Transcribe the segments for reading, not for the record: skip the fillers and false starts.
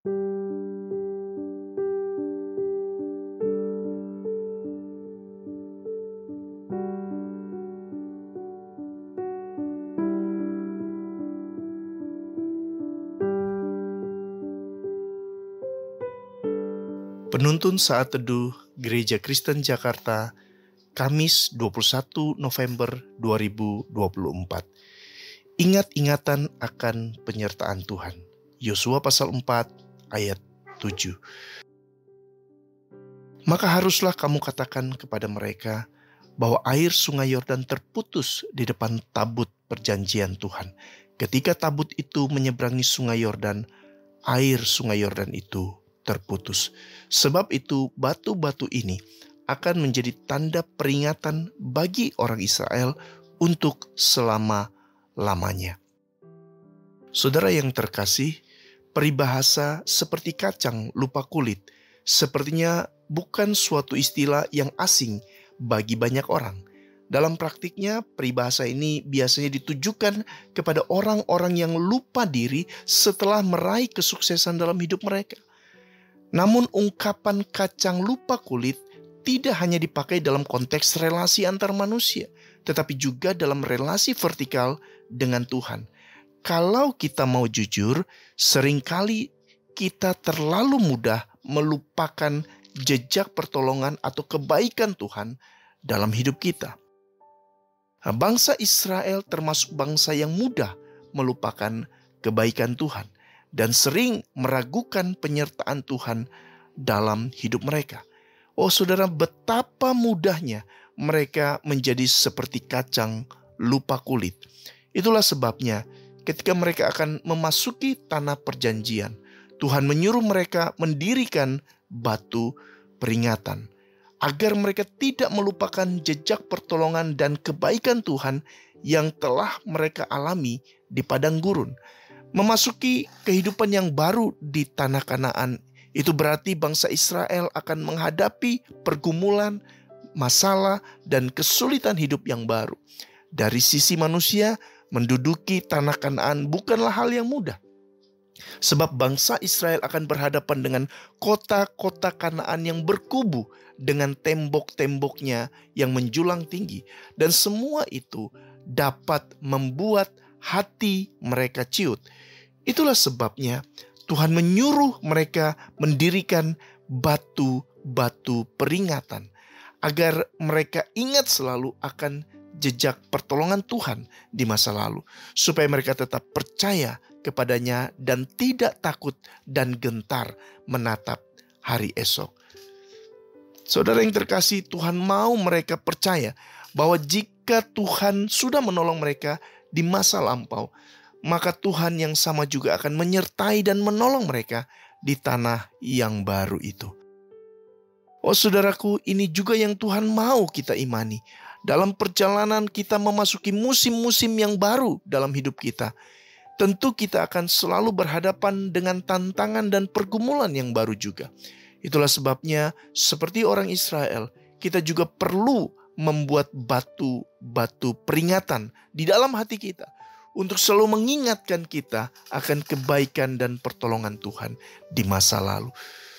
Penuntun Saat Teduh Gereja Kristen Jakarta, Kamis 21 November 2024. Ingat-ingatan akan penyertaan Tuhan. Yosua pasal 4 ayat 7. Maka haruslah kamu katakan kepada mereka bahwa air sungai Yordan terputus di depan tabut perjanjian Tuhan. Ketika tabut itu menyeberangi sungai Yordan, air sungai Yordan itu terputus. Sebab itu batu-batu ini akan menjadi tanda peringatan bagi orang Israel untuk selama-lamanya. Saudara yang terkasih, peribahasa seperti kacang lupa kulit sepertinya bukan suatu istilah yang asing bagi banyak orang. Dalam praktiknya, peribahasa ini biasanya ditujukan kepada orang-orang yang lupa diri setelah meraih kesuksesan dalam hidup mereka. Namun ungkapan kacang lupa kulit tidak hanya dipakai dalam konteks relasi antar manusia, tetapi juga dalam relasi vertikal dengan Tuhan. Kalau kita mau jujur, seringkali kita terlalu mudah melupakan jejak pertolongan atau kebaikan Tuhan dalam hidup kita. Bangsa Israel termasuk bangsa yang mudah melupakan kebaikan Tuhan dan sering meragukan penyertaan Tuhan dalam hidup mereka. Oh saudara, betapa mudahnya mereka menjadi seperti kacang lupa kulit. Itulah sebabnya ketika mereka akan memasuki tanah perjanjian, Tuhan menyuruh mereka mendirikan batu peringatan, agar mereka tidak melupakan jejak pertolongan dan kebaikan Tuhan yang telah mereka alami di padang gurun. Memasuki kehidupan yang baru di tanah Kanaan, itu berarti bangsa Israel akan menghadapi pergumulan, masalah, dan kesulitan hidup yang baru. Dari sisi manusia, menduduki tanah Kanaan bukanlah hal yang mudah. Sebab bangsa Israel akan berhadapan dengan kota-kota Kanaan yang berkubu dengan tembok-temboknya yang menjulang tinggi. Dan semua itu dapat membuat hati mereka ciut. Itulah sebabnya Tuhan menyuruh mereka mendirikan batu-batu peringatan, agar mereka ingat selalu akan jejak pertolongan Tuhan di masa lalu, supaya mereka tetap percaya kepadanya dan tidak takut dan gentar menatap hari esok. Saudara yang terkasih, Tuhan mau mereka percaya bahwa jika Tuhan sudah menolong mereka di masa lampau, maka Tuhan yang sama juga akan menyertai dan menolong mereka di tanah yang baru itu. Oh saudaraku, ini juga yang Tuhan mau kita imani. Dalam perjalanan kita memasuki musim-musim yang baru dalam hidup kita, tentu kita akan selalu berhadapan dengan tantangan dan pergumulan yang baru juga. Itulah sebabnya seperti orang Israel, kita juga perlu membuat batu-batu peringatan di dalam hati kita untuk selalu mengingatkan kita akan kebaikan dan pertolongan Tuhan di masa lalu.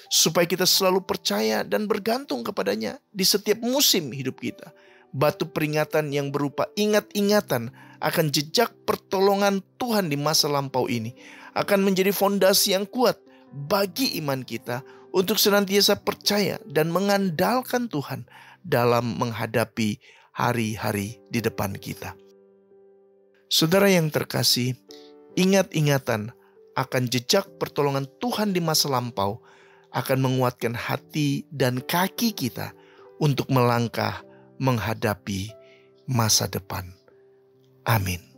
Supaya kita selalu percaya dan bergantung kepadanya di setiap musim hidup kita. Batu peringatan yang berupa ingat-ingatan akan jejak pertolongan Tuhan di masa lampau ini akan menjadi fondasi yang kuat bagi iman kita untuk senantiasa percaya dan mengandalkan Tuhan dalam menghadapi hari-hari di depan kita. Saudara yang terkasih, ingat-ingatan akan jejak pertolongan Tuhan di masa lampau akan menguatkan hati dan kaki kita untuk melangkah menghadapi masa depan. Amin.